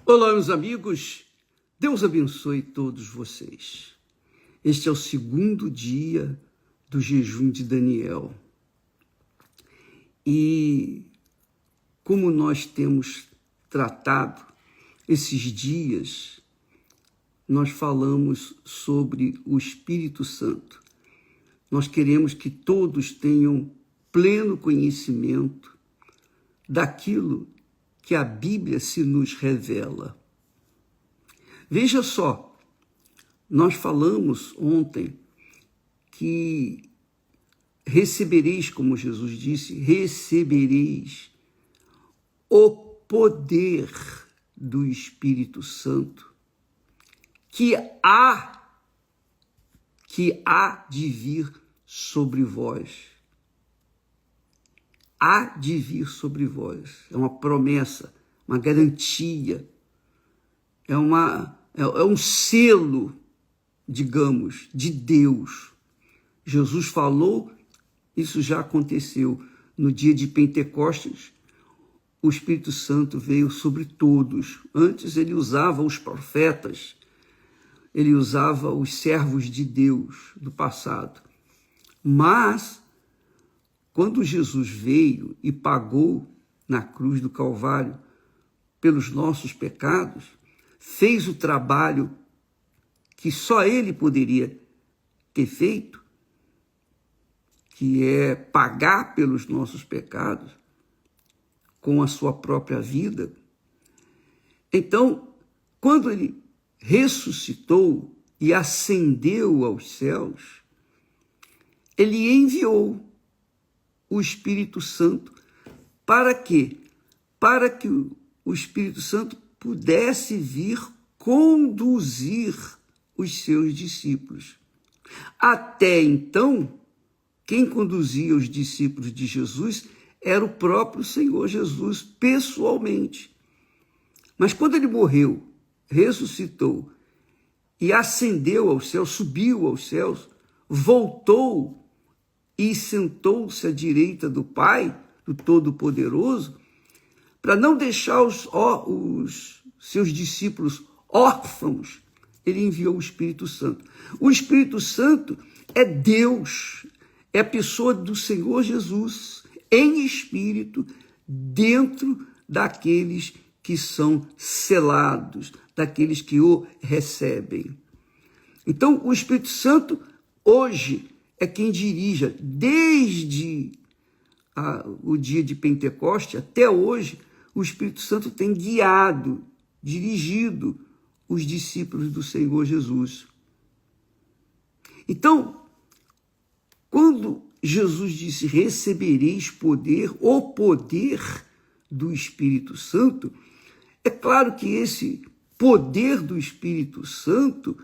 Olá, meus amigos. Deus abençoe todos vocês. Este é o segundo dia do jejum de Daniel. E como nós temos tratado esses dias, nós falamos sobre o Espírito Santo. Nós queremos que todos tenham pleno conhecimento daquilo que a Bíblia se nos revela. Veja só, nós falamos ontem que recebereis, como Jesus disse, recebereis o poder do Espírito Santo que há de vir sobre vós. Há de vir sobre vós. É uma promessa, uma garantia, é um selo, digamos, de Deus. Jesus falou, isso já aconteceu no dia de Pentecostes. O Espírito Santo veio sobre todos. Antes ele usava os profetas, ele usava os servos de Deus do passado. Mas, quando Jesus veio e pagou na cruz do Calvário pelos nossos pecados, fez o trabalho que só ele poderia ter feito, que é pagar pelos nossos pecados com a sua própria vida. Então, quando ele ressuscitou e ascendeu aos céus, ele enviou o Espírito Santo. Para quê? Para que o Espírito Santo pudesse vir conduzir os seus discípulos. Até então, quem conduzia os discípulos de Jesus era o próprio Senhor Jesus, pessoalmente. Mas quando ele morreu, ressuscitou e ascendeu aos céus, subiu aos céus, voltou e sentou-se à direita do Pai, do Todo-Poderoso, para não deixar os seus discípulos órfãos, ele enviou o Espírito Santo. O Espírito Santo é Deus, é a pessoa do Senhor Jesus, em espírito, dentro daqueles que são selados, daqueles que o recebem. Então, o Espírito Santo, hoje, é quem dirige, desde o dia de Pentecoste até hoje, o Espírito Santo tem guiado, dirigido os discípulos do Senhor Jesus. Então, quando Jesus disse, recebereis poder, o poder do Espírito Santo, é claro que esse poder do Espírito Santo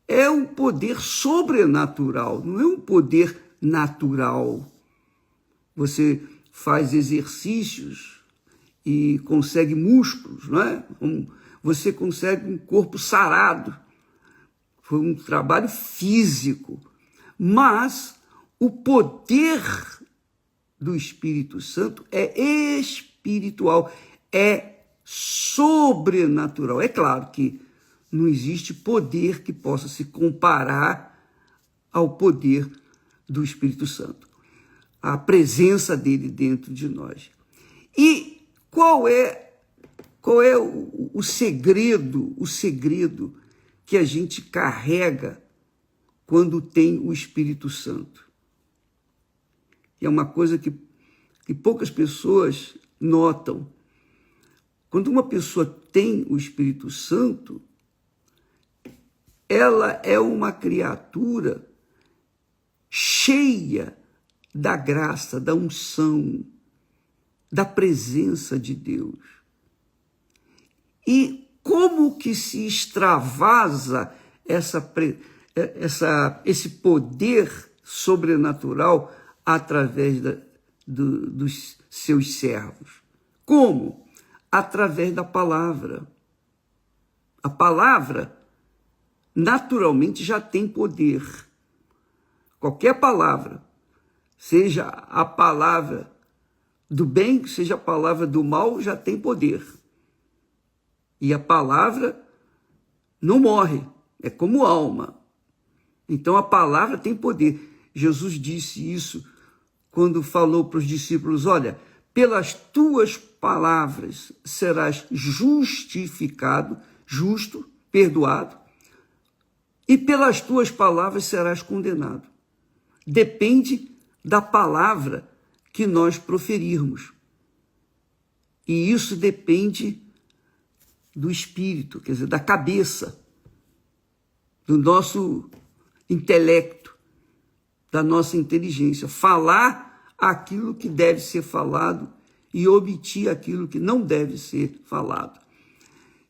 é um poder sobrenatural, não é um poder natural. Você faz exercícios e consegue músculos, não é? Você consegue um corpo sarado. Foi um trabalho físico. Mas o poder do Espírito Santo é espiritual, é sobrenatural. É claro que não existe poder que possa se comparar ao poder do Espírito Santo, a presença dele dentro de nós. E qual é o segredo que a gente carrega quando tem o Espírito Santo? É uma coisa que poucas pessoas notam. Quando uma pessoa tem o Espírito Santo, ela é uma criatura cheia da graça, da unção, da presença de Deus. E como que se extravasa esse poder sobrenatural através dos seus servos? Como? Através da palavra. A palavra naturalmente já tem poder. Qualquer palavra, seja a palavra do bem, seja a palavra do mal, já tem poder. E a palavra não morre, é como alma. Então a palavra tem poder. Jesus disse isso quando falou para os discípulos: olha, pelas tuas palavras serás justificado, justo, perdoado, e pelas tuas palavras serás condenado. Depende da palavra que nós proferirmos. E isso depende do espírito, quer dizer, da cabeça, do nosso intelecto, da nossa inteligência. Falar aquilo que deve ser falado e omitir aquilo que não deve ser falado.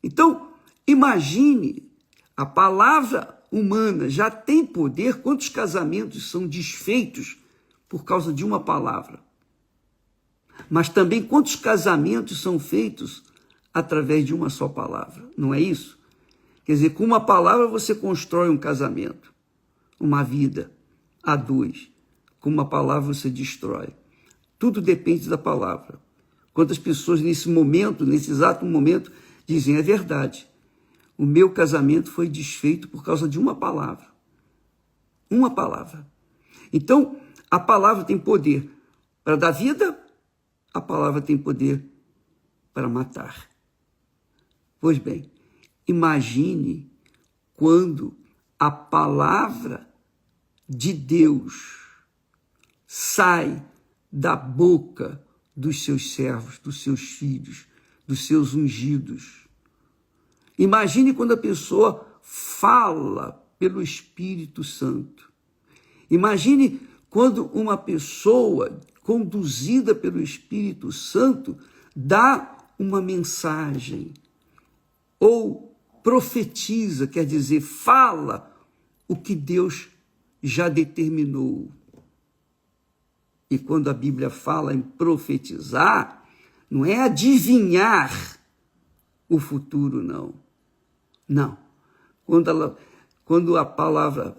Então, imagine, a palavra humana já tem poder. Quantos casamentos são desfeitos por causa de uma palavra? Mas também quantos casamentos são feitos através de uma só palavra? Não é isso? Quer dizer, com uma palavra você constrói um casamento, uma vida a dois. Com uma palavra você destrói. Tudo depende da palavra. Quantas pessoas nesse momento, nesse exato momento, dizem: é verdade, o meu casamento foi desfeito por causa de uma palavra. Uma palavra. Então, a palavra tem poder para dar vida, a palavra tem poder para matar. Pois bem, imagine quando a palavra de Deus sai da boca dos seus servos, dos seus filhos, dos seus ungidos. Imagine quando a pessoa fala pelo Espírito Santo. Imagine quando uma pessoa conduzida pelo Espírito Santo dá uma mensagem ou profetiza, quer dizer, fala o que Deus já determinou. E quando a Bíblia fala em profetizar, não é adivinhar o futuro, não. Não. Quando a palavra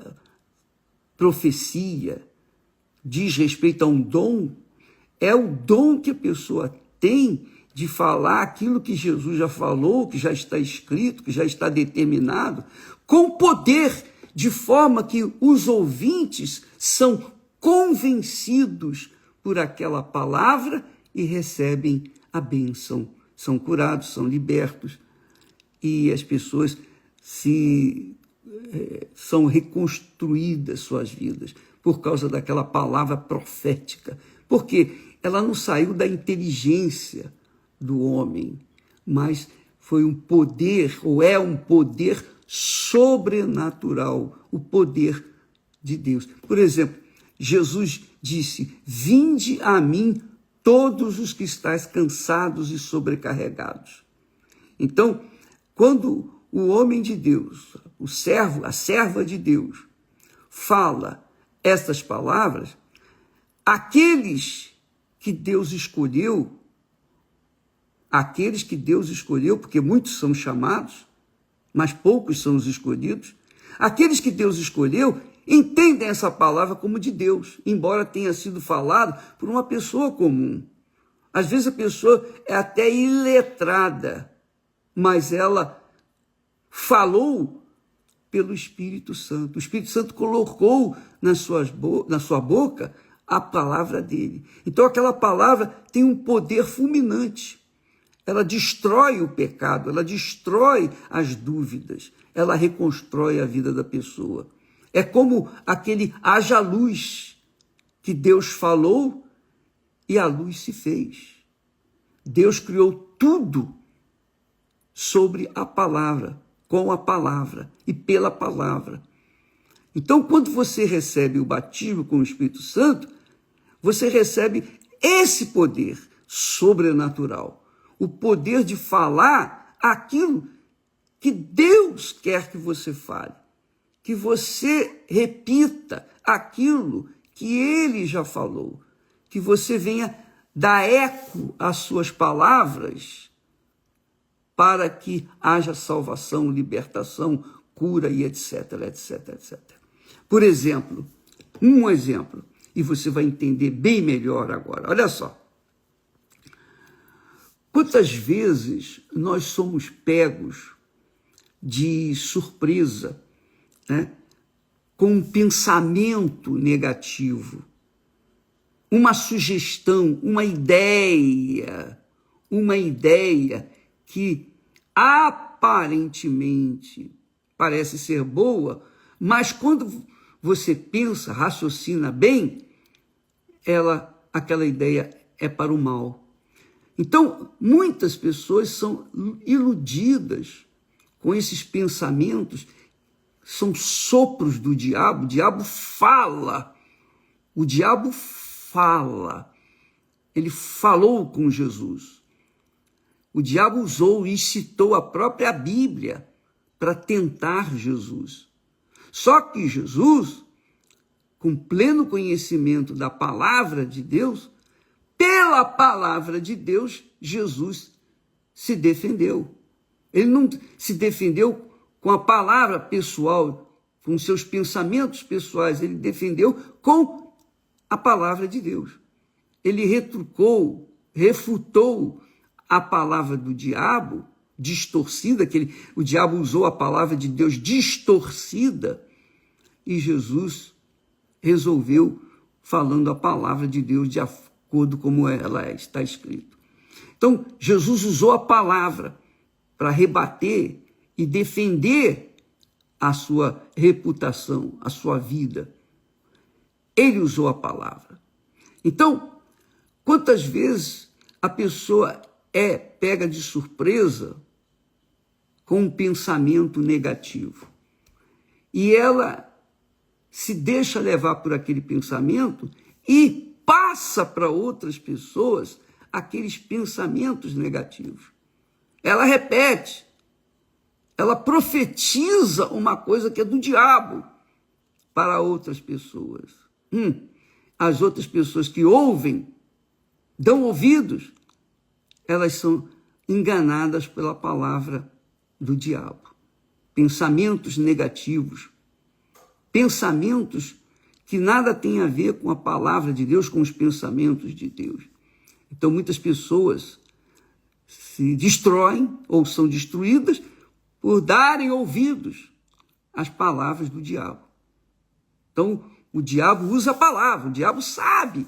profecia diz respeito a um dom, é o dom que a pessoa tem de falar aquilo que Jesus já falou, que já está escrito, que já está determinado, com poder, de forma que os ouvintes são convencidos por aquela palavra e recebem a bênção. São curados, são libertos, e as pessoas são reconstruídas suas vidas por causa daquela palavra profética. Porque ela não saiu da inteligência do homem, mas foi um poder, ou é um poder sobrenatural, o poder de Deus. Por exemplo, Jesus disse: vinde a mim todos os que estáis cansados e sobrecarregados. Então, quando o homem de Deus, o servo, a serva de Deus, fala estas palavras, aqueles que Deus escolheu, porque muitos são chamados, mas poucos são os escolhidos, aqueles que Deus escolheu entendem essa palavra como de Deus, embora tenha sido falado por uma pessoa comum. Às vezes a pessoa é até iletrada, mas ela falou pelo Espírito Santo. O Espírito Santo colocou na sua boca a palavra dele. Então aquela palavra tem um poder fulminante. Ela destrói o pecado, ela destrói as dúvidas, ela reconstrói a vida da pessoa. É como aquele haja luz que Deus falou e a luz se fez. Deus criou tudo sobre a palavra, com a palavra e pela palavra. Então, quando você recebe o batismo com o Espírito Santo, você recebe esse poder sobrenatural, o poder de falar aquilo que Deus quer que você fale, que você repita aquilo que Ele já falou, que você venha dar eco às suas palavras para que haja salvação, libertação, cura e etc, etc, etc. Por exemplo, um exemplo, e você vai entender bem melhor agora. Olha só. Quantas vezes nós somos pegos de surpresa, né, com um pensamento negativo, uma sugestão, uma ideia que aparentemente parece ser boa, mas quando você pensa, raciocina bem, aquela ideia é para o mal. Então, muitas pessoas são iludidas com esses pensamentos, são sopros do diabo. O diabo fala, ele falou com Jesus. O diabo usou e citou a própria Bíblia para tentar Jesus. Só que Jesus, com pleno conhecimento da palavra de Deus, pela palavra de Deus, Jesus se defendeu. Ele não se defendeu com a palavra pessoal, com seus pensamentos pessoais, ele defendeu com a palavra de Deus. Ele retrucou, refutou a palavra do diabo, distorcida, o diabo usou a palavra de Deus distorcida, e Jesus resolveu falando a palavra de Deus de acordo como ela está escrita. Então, Jesus usou a palavra para rebater e defender a sua reputação, a sua vida. Ele usou a palavra. Então, quantas vezes a pessoa é pega de surpresa com um pensamento negativo e ela se deixa levar por aquele pensamento e passa para outras pessoas aqueles pensamentos negativos. Ela repete, ela profetiza uma coisa que é do diabo para outras pessoas. As outras pessoas que ouvem, dão ouvidos, elas são enganadas pela palavra do diabo. Pensamentos negativos, pensamentos que nada têm a ver com a palavra de Deus, com os pensamentos de Deus. Então, muitas pessoas se destroem ou são destruídas por darem ouvidos às palavras do diabo. Então, o diabo usa a palavra, o diabo sabe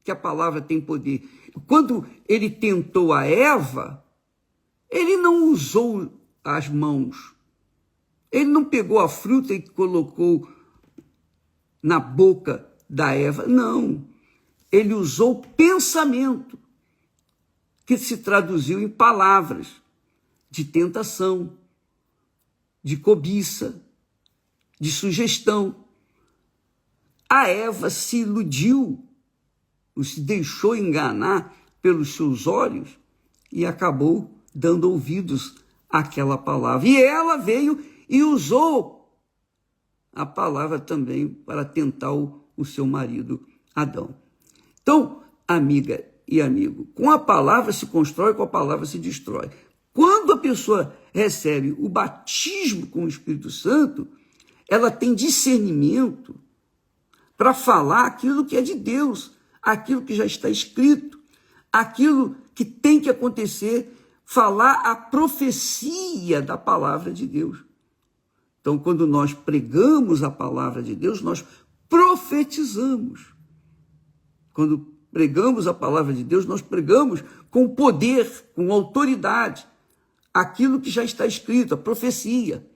que a palavra tem poder. Quando ele tentou a Eva, ele não usou as mãos, ele não pegou a fruta e colocou na boca da Eva, não. Ele usou pensamento, que se traduziu em palavras de tentação, de cobiça, de sugestão. A Eva se iludiu, se deixou enganar pelos seus olhos e acabou dando ouvidos àquela palavra. E ela veio e usou a palavra também para tentar o seu marido Adão. Então, amiga e amigo, com a palavra se constrói, com a palavra se destrói. Quando a pessoa recebe o batismo com o Espírito Santo, ela tem discernimento para falar aquilo que é de Deus, aquilo que já está escrito, aquilo que tem que acontecer, falar a profecia da palavra de Deus. Então, quando nós pregamos a palavra de Deus, nós profetizamos. Quando pregamos a palavra de Deus, nós pregamos com poder, com autoridade, aquilo que já está escrito, a profecia.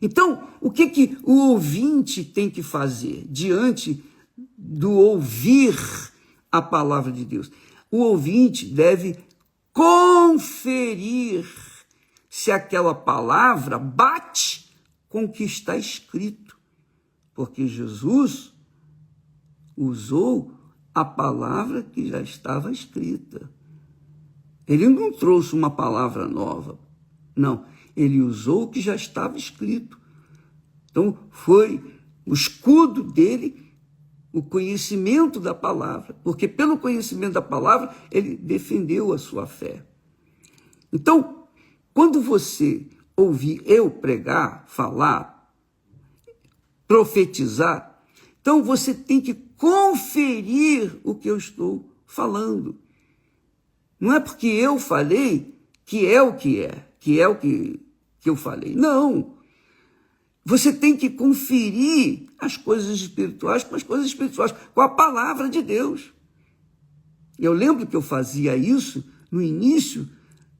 Então, o que o ouvinte tem que fazer diante do ouvir a palavra de Deus? O ouvinte deve conferir se aquela palavra bate com o que está escrito, porque Jesus usou a palavra que já estava escrita. Ele não trouxe uma palavra nova, não. Ele usou o que já estava escrito. Então, foi o escudo dele, o conhecimento da palavra, porque pelo conhecimento da palavra, ele defendeu a sua fé. Então, quando você ouvir eu pregar, falar, profetizar, então você tem que conferir o que eu estou falando. Não é porque eu falei que é o que é, que é o que eu falei. Não. Você tem que conferir as coisas espirituais com as coisas espirituais, com a palavra de Deus. Eu lembro que eu fazia isso no início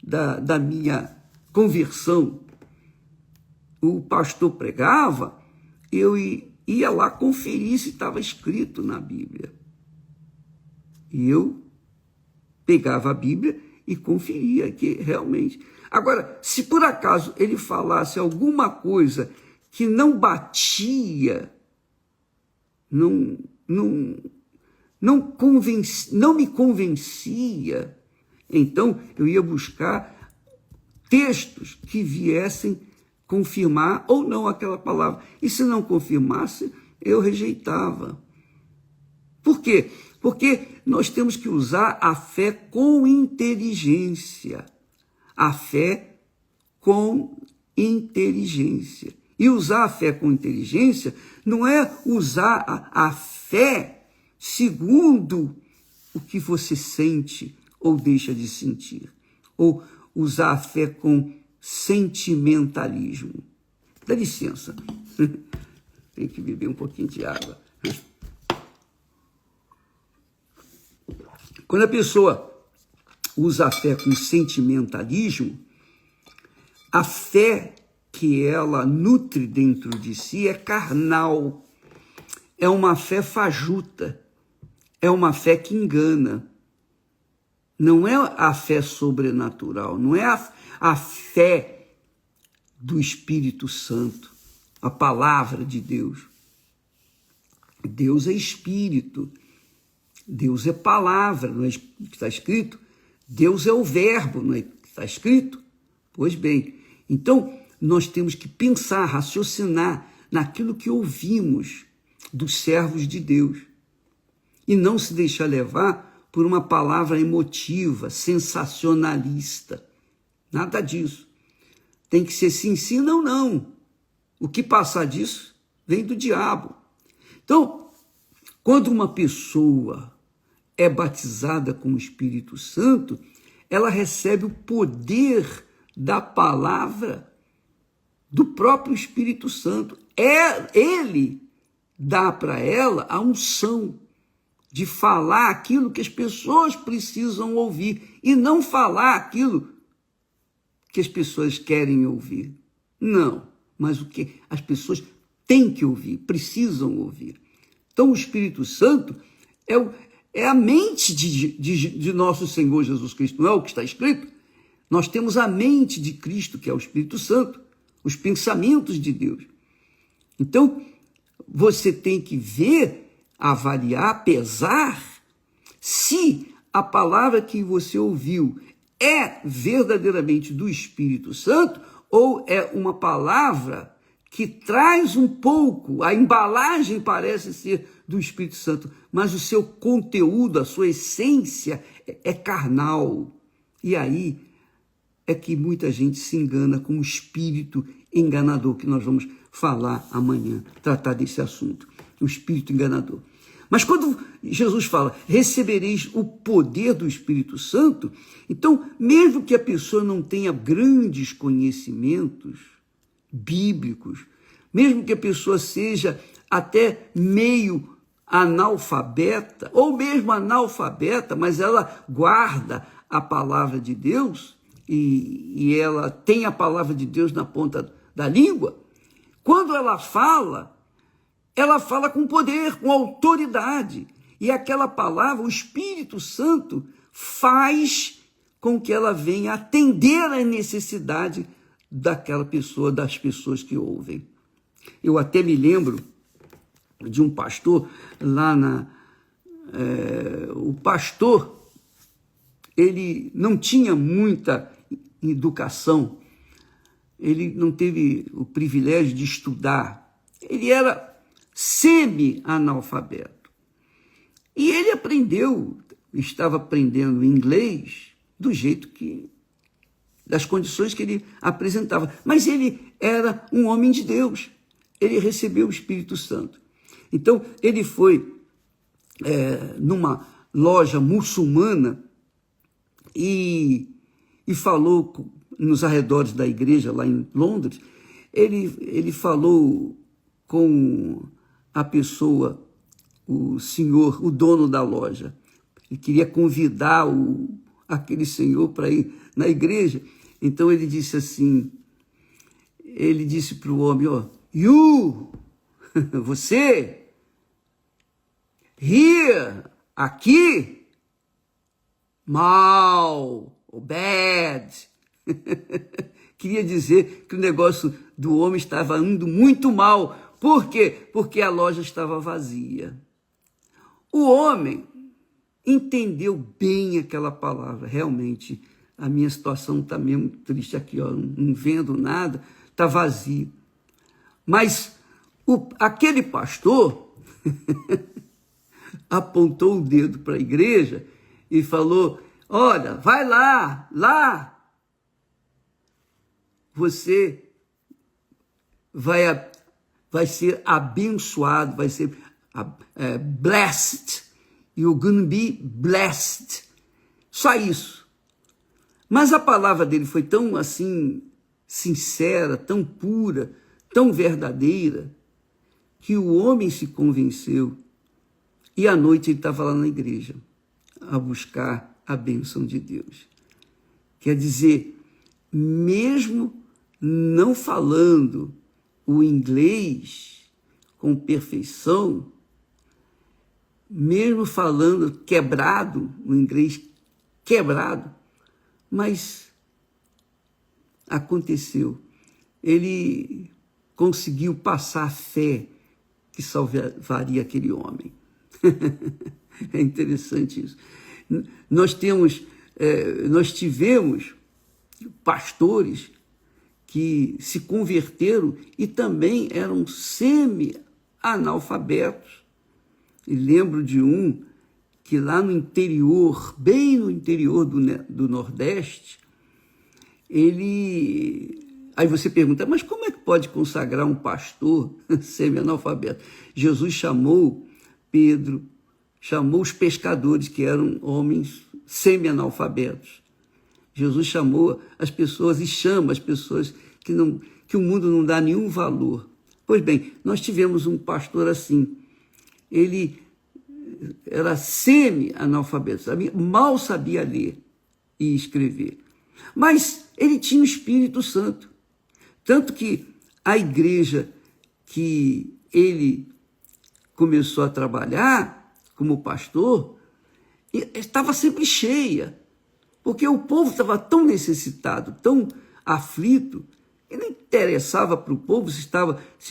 da minha conversão. O pastor pregava, eu ia lá conferir se estava escrito na Bíblia. E eu pegava a Bíblia e conferia que realmente. Agora, se por acaso ele falasse alguma coisa que não batia, não me convencia, então eu ia buscar textos que viessem confirmar ou não aquela palavra. E se não confirmasse, eu rejeitava. Por quê? Porque nós temos que usar a fé com inteligência. A fé com inteligência. E usar a fé com inteligência não é usar a fé segundo o que você sente ou deixa de sentir. Ou usar a fé com sentimentalismo. Dá licença. Tem que beber um pouquinho de água. Quando a pessoa usa a fé com sentimentalismo, a fé que ela nutre dentro de si é carnal, é uma fé fajuta, é uma fé que engana. Não é a fé sobrenatural, não é a fé do Espírito Santo, a palavra de Deus. Deus é Espírito, Deus é palavra, não é que está escrito? Deus é o verbo, não é que está escrito? Pois bem, então nós temos que pensar, raciocinar naquilo que ouvimos dos servos de Deus e não se deixar levar por uma palavra emotiva, sensacionalista. Nada disso. Tem que ser sim, sim, não, não. O que passar disso vem do diabo. Então, quando uma pessoa é batizada com o Espírito Santo, ela recebe o poder da palavra do próprio Espírito Santo. Ele dá para ela a unção de falar aquilo que as pessoas precisam ouvir e não falar aquilo que as pessoas querem ouvir. Não, mas o que as pessoas têm que ouvir, precisam ouvir. Então o Espírito Santo é a mente de nosso Senhor Jesus Cristo, não é o que está escrito? Nós temos a mente de Cristo, que é o Espírito Santo, os pensamentos de Deus. Então, você tem que ver, avaliar, pesar, se a palavra que você ouviu é verdadeiramente do Espírito Santo ou é uma palavra que traz um pouco, a embalagem parece ser do Espírito Santo, mas o seu conteúdo, a sua essência é carnal. E aí é que muita gente se engana com o espírito enganador, que nós vamos falar amanhã, tratar desse assunto, o espírito enganador. Mas quando Jesus fala, recebereis o poder do Espírito Santo, então, mesmo que a pessoa não tenha grandes conhecimentos bíblicos, mesmo que a pessoa seja até meio analfabeta, ou mesmo analfabeta, mas ela guarda a palavra de Deus, e ela tem a palavra de Deus na ponta da língua, quando ela fala com poder, com autoridade. E aquela palavra, o Espírito Santo, faz com que ela venha atender à necessidade daquela pessoa, das pessoas que ouvem. Eu até me lembro de um pastor lá o pastor, ele não tinha muita educação, ele não teve o privilégio de estudar, ele era semi-analfabeto. E ele estava aprendendo inglês do jeito das condições que ele apresentava. Mas ele era um homem de Deus, ele recebeu o Espírito Santo. Então, ele foi numa loja muçulmana e falou nos arredores da igreja, lá em Londres, ele falou com a pessoa, o senhor, o dono da loja. Ele queria convidar aquele senhor para ir na igreja. Então ele disse assim, ele disse para o homem, ó, you, você, here, aqui, mal, ou bad. Queria dizer que o negócio do homem estava indo muito mal. Por quê? Porque a loja estava vazia. O homem entendeu bem aquela palavra. Realmente, a minha situação está mesmo triste aqui, ó, não vendo nada, está vazio. Mas aquele pastor apontou o dedo para a igreja e falou, olha, vai lá, você vai ser abençoado, vai ser blessed. You're gonna be blessed. Só isso. Mas a palavra dele foi tão assim, sincera, tão pura, tão verdadeira, que o homem se convenceu. E à noite ele estava lá na igreja, a buscar a bênção de Deus. Quer dizer, mesmo não falando o inglês com perfeição, mesmo falando quebrado, o inglês quebrado, mas aconteceu. Ele conseguiu passar a fé que salvaria aquele homem. É interessante isso. Nós tivemos pastores que se converteram e também eram semi-analfabetos. E lembro de um que lá no interior, bem no interior do Nordeste, Aí você pergunta, mas como é que pode consagrar um pastor semi-analfabeto? Jesus chamou Pedro, chamou os pescadores, que eram homens semi-analfabetos. Jesus chamou as pessoas e chama as pessoas que o mundo não dá nenhum valor. Pois bem, nós tivemos um pastor assim. Ele era semi-analfabeto, mal sabia ler e escrever. Mas ele tinha o Espírito Santo. Tanto que a igreja que ele começou a trabalhar como pastor estava sempre cheia, porque o povo estava tão necessitado, tão aflito, que não interessava para o povo se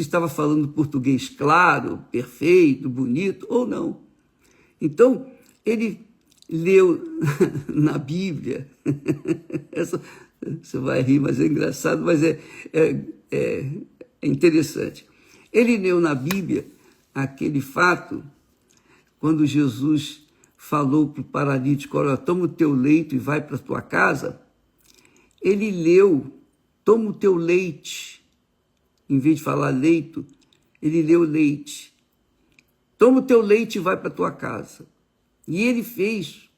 estava falando português claro, perfeito, bonito ou não. Então, ele leu na Bíblia, você vai rir, mas é engraçado, mas é interessante. Ele leu na Bíblia aquele fato, quando Jesus falou para o paralítico, olha, toma o teu leito e vai para a tua casa. Ele leu, toma o teu leite, em vez de falar leito, ele leu leite. Toma o teu leite e vai para a tua casa. E ele fez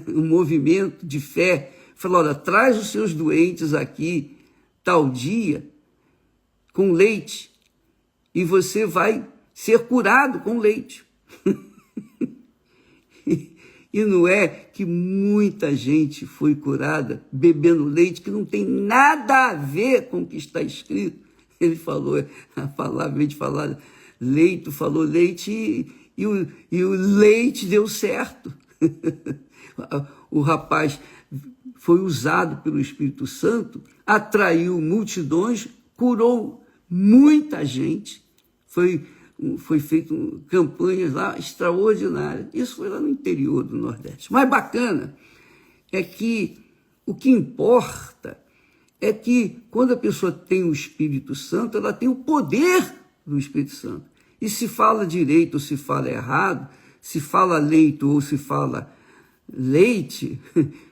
um movimento de fé, falou, olha, traz os seus doentes aqui, tal dia, com leite, e você vai ser curado com leite. E não é que muita gente foi curada bebendo leite que não tem nada a ver com o que está escrito. Ele falou, a palavra, em vez de falar leito, falou leite e o leite deu certo. O rapaz foi usado pelo Espírito Santo, atraiu multidões, curou muita gente, foi feito campanhas lá extraordinárias. Isso foi lá no interior do Nordeste. Mas bacana é que o que importa é que quando a pessoa tem o Espírito Santo, ela tem o poder do Espírito Santo. E se fala direito ou se fala errado, se fala leito ou se fala leite,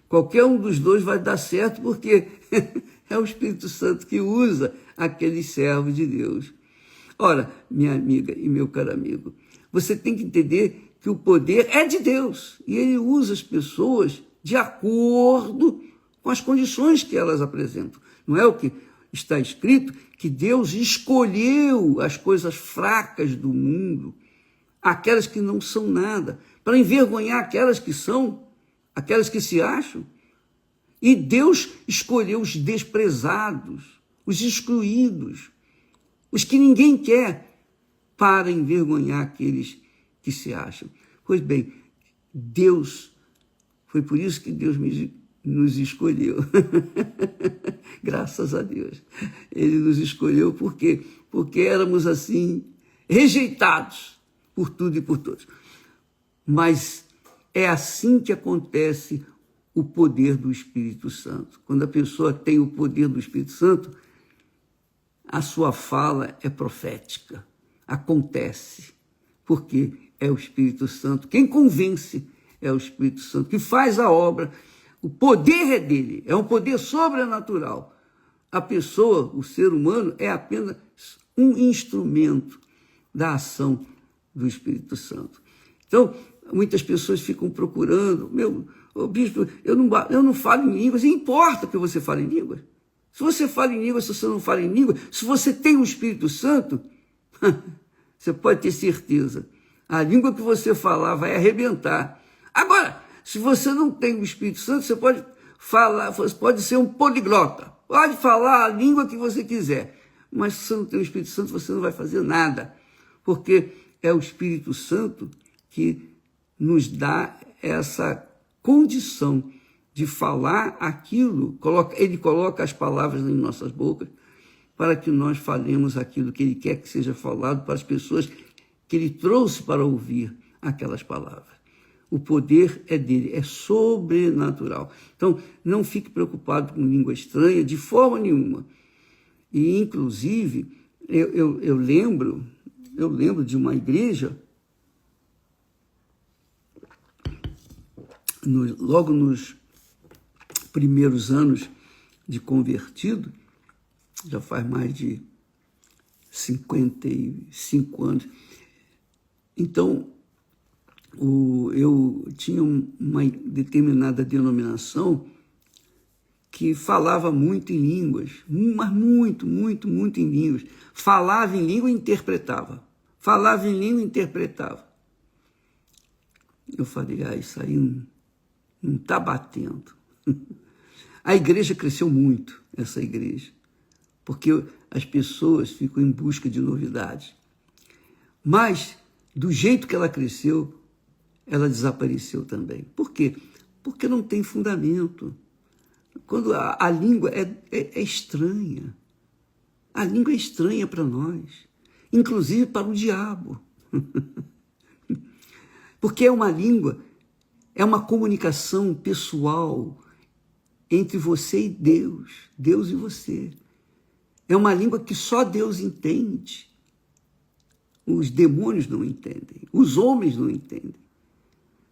qualquer um dos dois vai dar certo, porque é o Espírito Santo que usa aquele servo de Deus. Ora, minha amiga e meu caro amigo, você tem que entender que o poder é de Deus e ele usa as pessoas de acordo com as condições que elas apresentam. Não é o que está escrito que Deus escolheu as coisas fracas do mundo, aquelas que não são nada, para envergonhar aquelas que são, aquelas que se acham. E Deus escolheu os desprezados, os excluídos, os que ninguém quer, para envergonhar aqueles que se acham. Pois bem, foi por isso que Deus nos escolheu. Graças a Deus. Ele nos escolheu porque éramos assim, rejeitados por tudo e por todos. Mas é assim que acontece o poder do Espírito Santo. Quando a pessoa tem o poder do Espírito Santo, a sua fala é profética. Acontece. Porque é o Espírito Santo. Quem convence é o Espírito Santo, que faz a obra. O poder é dele, é um poder sobrenatural. A pessoa, o ser humano, é apenas um instrumento da ação do Espírito Santo. Então, muitas pessoas ficam procurando, bispo, eu não falo em línguas, e importa que você fale em línguas. Se você fala em línguas, se você não fala em línguas, se você tem o Espírito Santo, você pode ter certeza, a língua que você falar vai arrebentar. Agora, se você não tem o Espírito Santo, você pode falar, você pode ser um poliglota, pode falar a língua que você quiser, mas se você não tem o Espírito Santo, você não vai fazer nada, porque é o Espírito Santo que nos dá essa condição de falar aquilo, ele coloca as palavras em nossas bocas para que nós falemos aquilo que ele quer que seja falado para as pessoas que ele trouxe para ouvir aquelas palavras. O poder é dele, é sobrenatural. Então, não fique preocupado com língua estranha de forma nenhuma. E, inclusive, eu lembro de uma igreja, logo nos primeiros anos de convertido, já faz mais de 55 anos. Então, eu tinha uma determinada denominação que falava muito em línguas, mas muito em línguas. Falava em língua e interpretava. Falava em língua e interpretava. Eu falei, isso aí não está batendo. A igreja cresceu muito, essa igreja, porque as pessoas ficam em busca de novidades. Mas, do jeito que ela cresceu, ela desapareceu também. Por quê? Porque não tem fundamento. Quando a língua é estranha. A língua é estranha para nós, inclusive para o diabo. Porque é uma língua, é uma comunicação pessoal entre você e Deus, Deus e você. É uma língua que só Deus entende. Os demônios não entendem, os homens não entendem.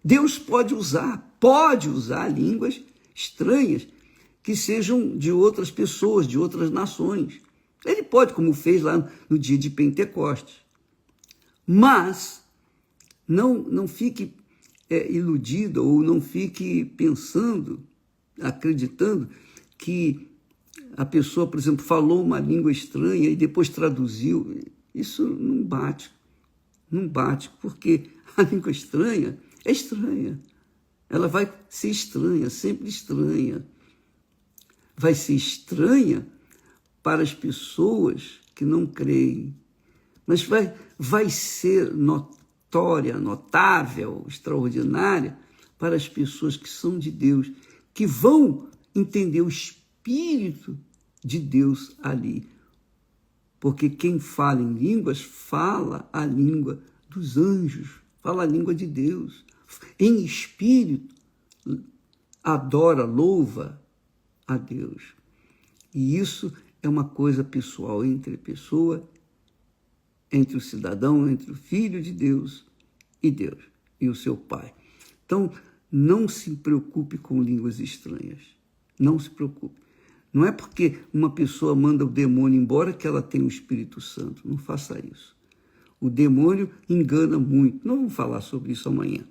Deus pode usar línguas estranhas que sejam de outras pessoas, de outras nações. Ele pode, como fez lá no dia de Pentecostes. Mas não fique iludido ou não fique pensando, acreditando que a pessoa, por exemplo, falou uma língua estranha e depois traduziu. Isso não bate. Não bate, porque a língua estranha é estranha. Ela vai ser estranha, sempre estranha. Vai ser estranha para as pessoas que não creem. Mas vai ser notória, notável, extraordinária para as pessoas que são de Deus, que vão entender o Espírito de Deus ali. Porque quem fala em línguas, fala a língua dos anjos, fala a língua de Deus. Em espírito, adora, louva a Deus. E isso é uma coisa pessoal entre a pessoa, entre o cidadão, entre o Filho de Deus e o seu Pai. Então, não se preocupe com línguas estranhas. Não se preocupe. Não é porque uma pessoa manda o demônio embora que ela tem o Espírito Santo. Não faça isso. O demônio engana muito. Não vamos falar sobre isso amanhã.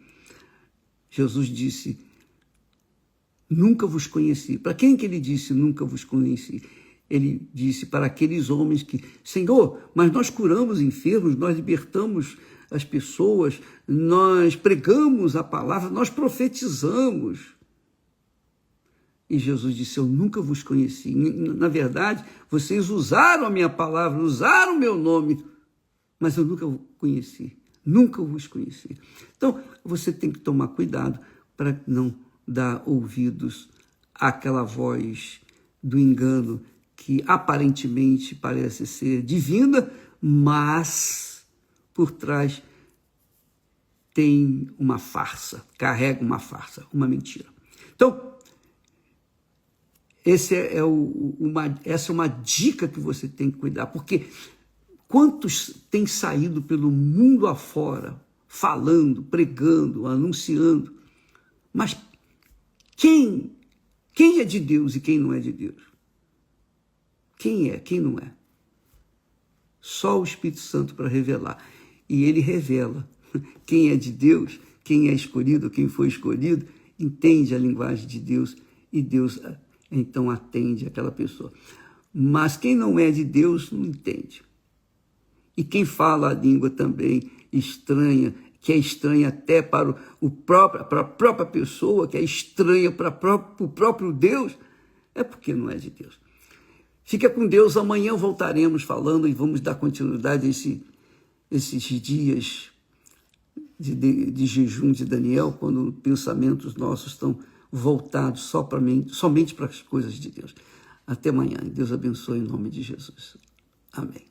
Jesus disse nunca vos conheci. Para quem que ele disse nunca vos conheci? Ele disse para aqueles homens que, Senhor, mas nós curamos enfermos, nós libertamos as pessoas, nós pregamos a palavra, nós profetizamos. E Jesus disse, eu nunca vos conheci. Na verdade, vocês usaram a minha palavra, usaram o meu nome, mas eu nunca vos conheci, nunca vos conheci. Então, você tem que tomar cuidado para não dar ouvidos àquela voz do engano que aparentemente parece ser divina, mas por trás tem uma farsa, carrega uma farsa, uma mentira. Então, essa é uma dica que você tem que cuidar, porque quantos têm saído pelo mundo afora, falando, pregando, anunciando, mas quem é de Deus e quem não é de Deus? Quem é, quem não é? Só o Espírito Santo para revelar. E ele revela quem é de Deus, quem é escolhido, quem foi escolhido, entende a linguagem de Deus e Deus então atende aquela pessoa. Mas quem não é de Deus não entende. E quem fala a língua também estranha, que é estranha até para a própria pessoa, que é estranha para o próprio Deus, é porque não é de Deus. Fica com Deus, amanhã voltaremos falando e vamos dar continuidade a esses dias de jejum de Daniel, quando pensamentos nossos estão voltados somente para as coisas de Deus. Até amanhã. Deus abençoe em nome de Jesus. Amém.